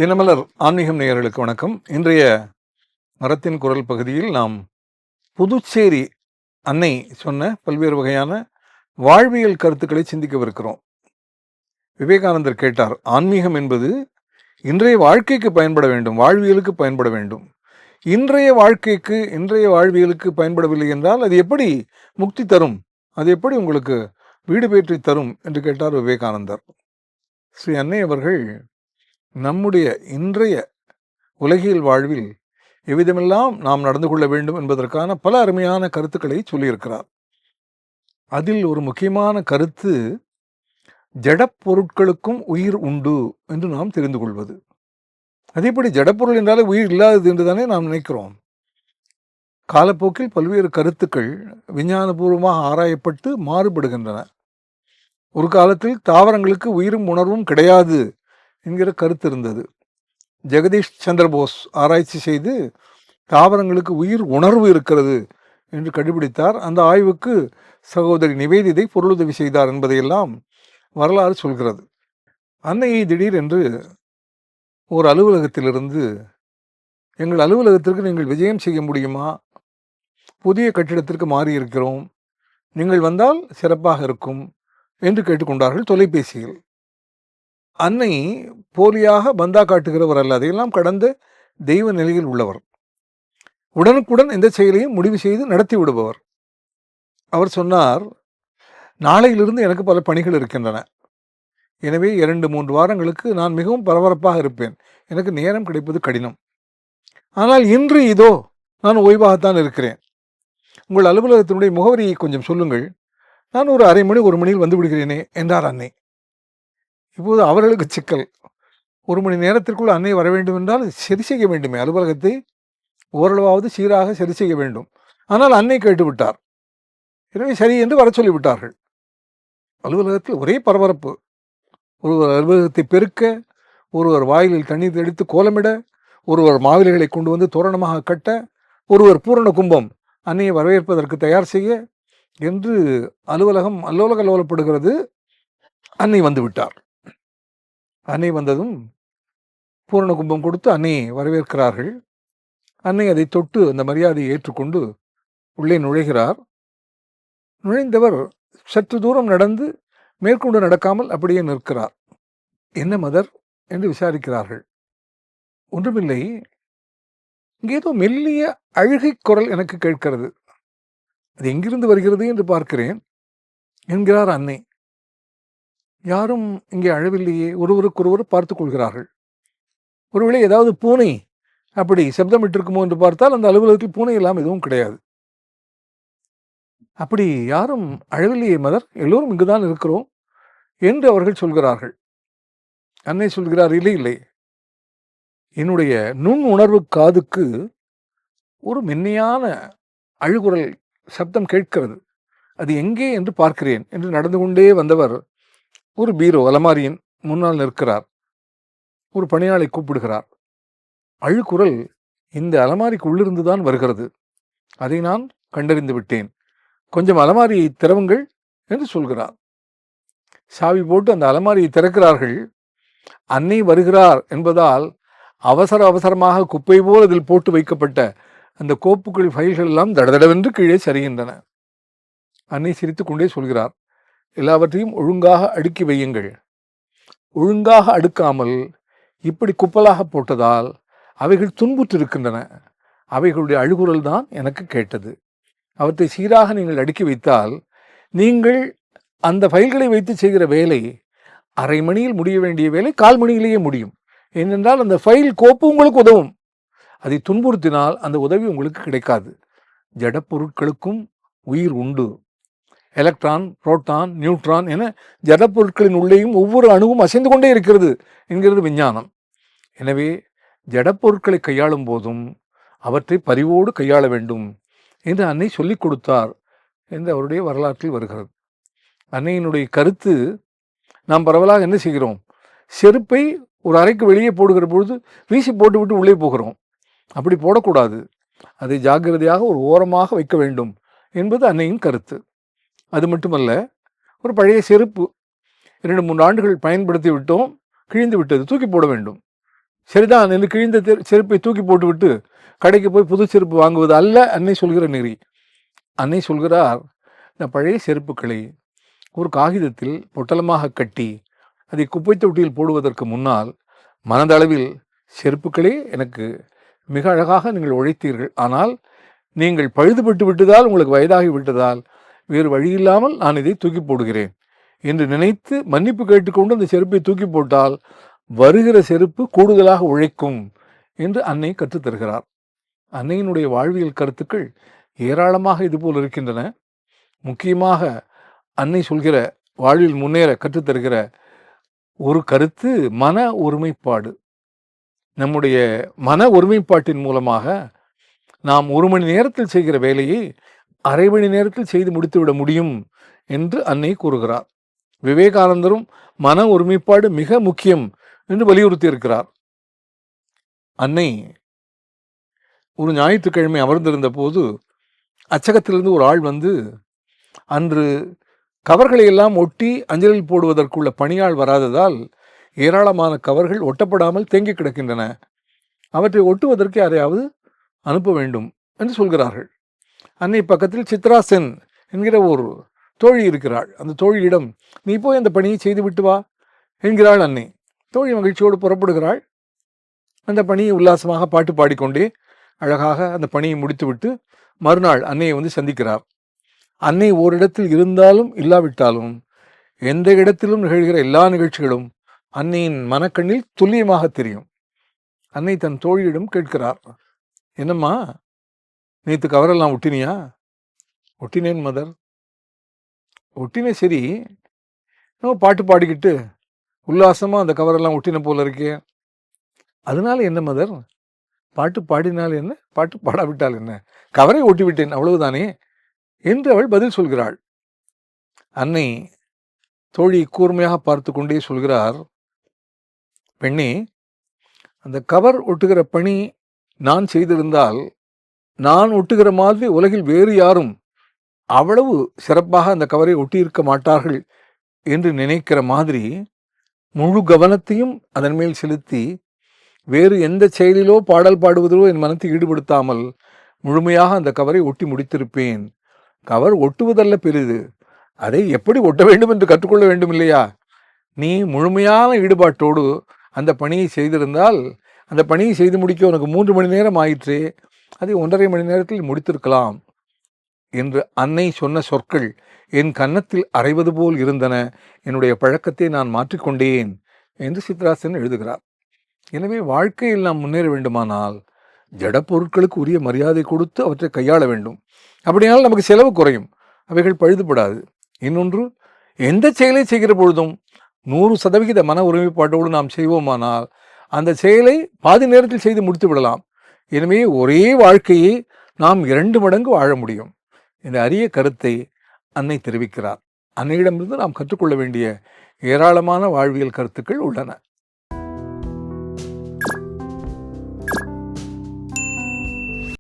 தினமலர் ஆன்மீகம் நேயர்களுக்கு வணக்கம். இன்றைய மரத்தின் குரல் பகுதியில் நாம் புதுச்சேரி அன்னை சொன்ன பல்வேறு வகையான வாழ்வியல் கருத்துக்களை சிந்திக்கவிருக்கிறோம். விவேகானந்தர் கேட்டார், ஆன்மீகம் என்பது இன்றைய வாழ்க்கைக்கு பயன்பட வேண்டும், வாழ்வியலுக்கு பயன்பட வேண்டும். இன்றைய வாழ்க்கைக்கு, இன்றைய வாழ்வியலுக்கு பயன்படவில்லை என்றால் அது எப்படி முக்தி தரும், அது எப்படி உங்களுக்கு வீடு பேற்றி தரும் என்று கேட்டார் விவேகானந்தர். ஸ்ரீ அன்னை அவர்கள் நம்முடைய இன்றைய உலகியல் வாழ்வில் எவ்விதமெல்லாம் நாம் நடந்து கொள்ள வேண்டும் என்பதற்கான பல அருமையான கருத்துக்களை சொல்லியிருக்கிறார். அதில் ஒரு முக்கியமான கருத்து, ஜடப்பொருட்களுக்கும் உயிர் உண்டு என்று நாம் தெரிந்து கொள்வது. அதேபடி ஜடப்பொருள் என்றாலே உயிர் இல்லாதது என்று தானே நாம் நினைக்கிறோம். காலப்போக்கில் பல்வேறு கருத்துக்கள் விஞ்ஞானபூர்வமாக ஆராயப்பட்டு மாறுபடுகின்றன. ஒரு காலத்தில் தாவரங்களுக்கு உயிரும் உணர்வும் கிடையாது என்கிற கருத்து இருந்தது. ஜெகதீஷ் சந்திர போஸ் ஆராய்ச்சி செய்து தாவரங்களுக்கு உயிர் உணர்வு இருக்கிறது என்று கண்டுபிடித்தார். அந்த ஆய்வுக்கு சகோதரி நிவேதிதை பொருளுதவி செய்தார் என்பதையெல்லாம் வரலாறு சொல்கிறது. அன்னையை திடீரென்று ஒரு அலுவலகத்திலிருந்து, எங்கள் அலுவலகத்திற்கு நீங்கள் விஜயம் செய்ய முடியுமா, புதிய கட்டிடத்திற்கு மாறியிருக்கிறோம், நீங்கள் வந்தால் சிறப்பாக இருக்கும் என்று கேட்டுக்கொண்டார்கள் தொலைபேசியில். அன்னை போலியாக பந்தா காட்டுகிறவர் அல்ல, அதையெல்லாம் கடந்த தெய்வ நிலையில் உள்ளவர். உடனுக்குடன் எந்த செயலையும் முடிவு செய்து நடத்தி விடுபவர். அவர் சொன்னார், நாளையிலிருந்து எனக்கு பல பணிகள் இருக்கின்றன, எனவே 2-3 வாரங்களுக்கு நான் மிகவும் பரபரப்பாக இருப்பேன், எனக்கு நேரம் கிடைப்பது கடினம். ஆனால் இன்று இதோ நான் ஓய்வாகத்தான் இருக்கிறேன், உங்கள் அலுவலகத்தினுடைய முகவரியை கொஞ்சம் சொல்லுங்கள், நான் ஒரு அரை மணி 1 மணியில் வந்து விடுகிறேனே என்றார் அன்னை. இப்போது அவர்களுக்கு சிக்கல், 1 மணி நேரத்திற்குள் அன்னை வர வேண்டும் என்றால் சரி செய்ய வேண்டுமே, அலுவலகத்தை ஓரளவாவது சீராக சரி செய்ய வேண்டும். ஆனால் அன்னை கேட்டுவிட்டார். எனவே சரி என்று வர சொல்லிவிட்டார்கள். அலுவலகத்தில் ஒரே பரபரப்பு. ஒருவர் அலுவலகத்தை பெருக்க, ஒருவர் வாயிலில் தண்ணீர் தெளித்து கோலமிட, ஒருவர் மாவிலைகளை கொண்டு வந்து தோரணமாக கட்ட, ஒருவர் பூரண கும்பம் அன்னையை வரவேற்பதற்கு தயார் செய்ய என்று அலுவலகம் அல்லோலகல்லோலப்படுகிறது. அன்னை வந்து விட்டார். அன்னை வந்ததும் பூரண கும்பம் கொடுத்து அன்னையை வரவேற்கிறார்கள். அன்னை அதை தொட்டு அந்த மரியாதையை ஏற்றுக்கொண்டு உள்ளே நுழைகிறார். நுழைந்தவர் சற்று தூரம் நடந்து மேற்கொண்டு நடக்காமல் அப்படியே நிற்கிறார். என்ன மதர் என்று விசாரிக்கிறார்கள். ஒன்றுமில்லை, இங்கே ஏதோ மெல்லிய அழுகை குரல் எனக்கு கேட்கிறது, அது எங்கிருந்து வருகிறது என்று பார்க்கிறேன் என்கிறார் அன்னை. யாரும் இங்கே அழவில்லையே, ஒருவருக்கொருவர் பார்த்து கொள்கிறார்கள். ஒருவேளை ஏதாவது பூனை அப்படி சப்தமிட்டிருக்குமோ என்று பார்த்தால் அந்த அலுவலகத்தில் பூனை எல்லாம் எதுவும் கிடையாது. அப்படி யாரும் அழவில்லையே மதர், எல்லோரும் இங்குதான் இருக்கிறோம் என்று அவர்கள் சொல்கிறார்கள். அன்னை சொல்கிறார், இல்லை இல்லை, என்னுடைய நுண் உணர்வு காதுக்கு ஒரு மென்மையான அழுகுரல் சப்தம் கேட்கிறது, அது எங்கே என்று பார்க்கிறேன் என்று நடந்து கொண்டே வந்தவர் ஒரு பீரோ அலமாரியின் முன்னால் நிற்கிறார். ஒரு பணியாளை கூப்பிடுகிறார். அழுகுரல் இந்த அலமாரிக்கு உள்ளிருந்துதான் வருகிறது, அதை நான் கண்டறிந்து விட்டேன், கொஞ்சம் அலமாரியை திறவுங்கள் என்று சொல்கிறார். சாவி போட்டு அந்த அலமாரியை திறக்கிறார்கள். அன்னை வருகிறார் என்பதால் அவசர அவசரமாக குப்பை போல் அதில் போட்டு வைக்கப்பட்ட அந்த கோப்புகள் ஃபைல்கள் எல்லாம் தடதடவென்று கீழே சரிகின்றன. அன்னை சிரித்து கொண்டே சொல்கிறார், எல்லாவற்றையும் ஒழுங்காக அடுக்கி வையுங்கள், ஒழுங்காக அடுக்காமல் இப்படி குப்பலாக போட்டதால் அவைகள் துன்புற்றிருக்கின்றன, அவைகளுடைய அழுகுரல் தான் எனக்கு கேட்டது, அவற்றை சீராக நீங்கள் அடுக்கி வைத்தால் நீங்கள் அந்த ஃபைல்களை வைத்து செய்கிற வேலை அரை மணியில் முடிய வேண்டிய வேலை 1/4 மணியிலேயே முடியும். ஏனென்றால் அந்த ஃபைல் கோப்பு உங்களுக்கு உதவும், அதை துன்புறுத்தினால் அந்த உதவி உங்களுக்கு கிடைக்காது. ஜடப்பொருட்களுக்கும் உயிர் உண்டு, எலக்ட்ரான், புரோட்டான், நியூட்ரான் என ஜடப்பொருட்களின் உள்ளேயும் ஒவ்வொரு அணுவும் அசைந்து கொண்டே இருக்கிறது என்கிறது விஞ்ஞானம். எனவே ஜடப்பொருட்களை கையாளும் போதும் அவற்றை பரிவோடு கையாள வேண்டும் என்று அன்னை சொல்லிக் கொடுத்தார் என்று அவருடைய வரலாற்றில் வருகிறது. அன்னையினுடைய கருத்து நாம் பரவலாக என்ன செய்கிறோம், செருப்பை ஒரு அறைக்கு வெளியே போடுகிற பொழுது வீசி போட்டுவிட்டு உள்ளே போகிறோம். அப்படி போடக்கூடாது, அதை ஜாக்கிரதையாக ஒரு ஓரமாக வைக்க வேண்டும் என்பது அன்னையின் கருத்து. அது மட்டுமல்ல, ஒரு பழைய செருப்பு 2-3 ஆண்டுகள் பயன்படுத்தி விட்டோம், கிழிந்து விட்டது, தூக்கி போட வேண்டும். சரிதான் என்று கிழிந்த செருப்பை தூக்கி போட்டுவிட்டு கடைக்கு போய் புது செருப்பு வாங்குவது அல்ல அன்னை சொல்கிற நெறி. அன்னை சொல்கிறார், இந்த பழைய செருப்புக்களை ஒரு காகிதத்தில் பொட்டலமாக கட்டி அதை குப்பை தொட்டியில் போடுவதற்கு முன்னால் மனதளவில் செருப்புக்களே எனக்கு மிக அழகாக நீங்கள் உழைத்தீர்கள், ஆனால் நீங்கள் பழுதுபட்டு விட்டதால், உங்களுக்கு வயதாகி விட்டதால் வேறு வழியில்லாமல் நான் இதை தூக்கி போடுகிறேன் என்று நினைத்து மன்னிப்பு கேட்டுக்கொண்டு அந்த செருப்பை தூக்கி போட்டால் வருகிற செருப்பு கூடுதலாக உழைக்கும் என்று அன்னை கற்றுத்தருகிறார். அன்னையினுடைய வாழ்வியல் கருத்துக்கள் ஏராளமாக இதுபோல் இருக்கின்றன. முக்கியமாக அன்னை சொல்கிற வாழ்வில் முன்னேற கற்றுத்தருகிற ஒரு கருத்து மன ஒருமைப்பாடு. நம்முடைய மன ஒருமைப்பாட்டின் மூலமாக நாம் 1 மணி நேரத்தில் செய்கிற வேலையை அரை மணி நேரத்தில் செய்து முடித்துவிட முடியும் என்று அன்னை கூறுகிறார். விவேகானந்தரும் மன ஒருமைப்பாடு மிக முக்கியம் என்று வலியுறுத்தி இருக்கிறார். அன்னை ஒரு ஞாயிற்றுக்கிழமை அமர்ந்திருந்த போது அச்சகத்திலிருந்து ஒரு ஆள் வந்து, அன்று கவர்களை எல்லாம் ஒட்டி அஞ்சலில் போடுவதற்குள்ள பணியாள் வராததால் ஏராளமான கவர்கள் ஒட்டப்படாமல் தேங்கி கிடக்கின்றன, அவற்றை ஒட்டுவதற்கு யாரையாவது அனுப்ப வேண்டும் என்று சொல்கிறார்கள். அன்னை பக்கத்தில் சித்ரா சென் என்கிற ஒரு தோழி இருக்கிறாள். அந்த தோழியிடம், நீ போய் அந்த பணியை செய்து விட்டு வா என்கிறாள் அன்னை. தோழி மகிழ்ச்சியோடு புறப்படுகிறாள். அந்த பணியை உல்லாசமாக பாட்டு பாடிக்கொண்டே அழகாக அந்த பணியை முடித்துவிட்டு மறுநாள் அன்னையை வந்து சந்திக்கிறார். அன்னை ஓரிடத்தில் இருந்தாலும் இல்லாவிட்டாலும் எந்த இடத்திலும் நிகழ்கிற எல்லா நிகழ்ச்சிகளும் அன்னையின் மனக்கண்ணில் துல்லியமாக தெரியும். அன்னை தன் தோழியிடம் கேட்கிறார், என்னம்மா நேற்று கவரெல்லாம் ஒட்டினியா? ஒட்டினேன் மதர். ஒட்டினே சரி, நம்ம பாட்டு பாடிக்கிட்டு உல்லாசமாக அந்த கவரெல்லாம் ஒட்டின போல இருக்கே, அதனால என்ன மதர்? பாட்டு பாடினால் என்ன, பாட்டு பாடாவிட்டால் என்ன, கவரை ஒட்டி விட்டேன் அவ்வளவுதானே என்று அவள் பதில் சொல்கிறாள். அன்னை தோழி கூர்மையாக பார்த்து கொண்டே சொல்கிறார், பெண்ணே, அந்த கவர் ஒட்டுகிற பணி நான் செய்திருந்தால் நான் ஒட்டுகிற மாதிரி உலகில் வேறு யாரும் அவ்வளவு சிறப்பாக அந்த கவரை ஒட்டியிருக்க மாட்டார்கள் என்று நினைக்கிற மாதிரி முழு கவனத்தையும் அதன் மேல் செலுத்தி வேறு எந்த செயலிலோ பாடல் பாடுவதிலோ என் மனத்தை ஈடுபடுத்தாமல் முழுமையாக அந்த கவரை ஒட்டி முடித்திருப்பேன். கவர் ஒட்டுவதல்ல பெரிது, அதை எப்படி ஒட்ட வேண்டும் என்று கற்றுக்கொள்ள வேண்டும் இல்லையா? நீ முழுமையான ஈடுபாட்டோடு அந்த பணியை செய்திருந்தால் அந்த பணியை செய்து முடிக்க உனக்கு 3 மணி நேரம் ஆயிற்றே, அதை 1.5 மணி நேரத்தில் முடித்திருக்கலாம் என்று அன்னை சொன்ன சொற்கள் என் கன்னத்தில் அறைவது போல் இருந்தன. என்னுடைய பழக்கத்தை நான் மாற்றிக்கொண்டேன் என்று சித்ராசன் எழுதுகிறார். எனவே வாழ்க்கையில் நாம் முன்னேற வேண்டுமானால் ஜட பொருட்களுக்கு உரிய மரியாதை கொடுத்து அவற்றை கையாள வேண்டும். அப்படியானால் நமக்கு செலவு குறையும், அவைகள் பழுதுபடாது. இன்னொன்று, எந்த செயலை செய்கிற பொழுதும் 100% மன ஒருமைப்பாட்டோடு நாம் செய்வோமானால் அந்த செயலை பாதி நேரத்தில் செய்து முடித்து விடலாம். எனவே ஒரே வாழ்க்கையை நாம் 2 மடங்கு வாழ முடியும். இந்த அரிய கருத்தை அன்னை தெரிவிக்கிறார். அன்னையிடமிருந்து நாம் கற்றுக்கொள்ள வேண்டிய ஏராளமான வாழ்வியல் கருத்துக்கள் உள்ளன.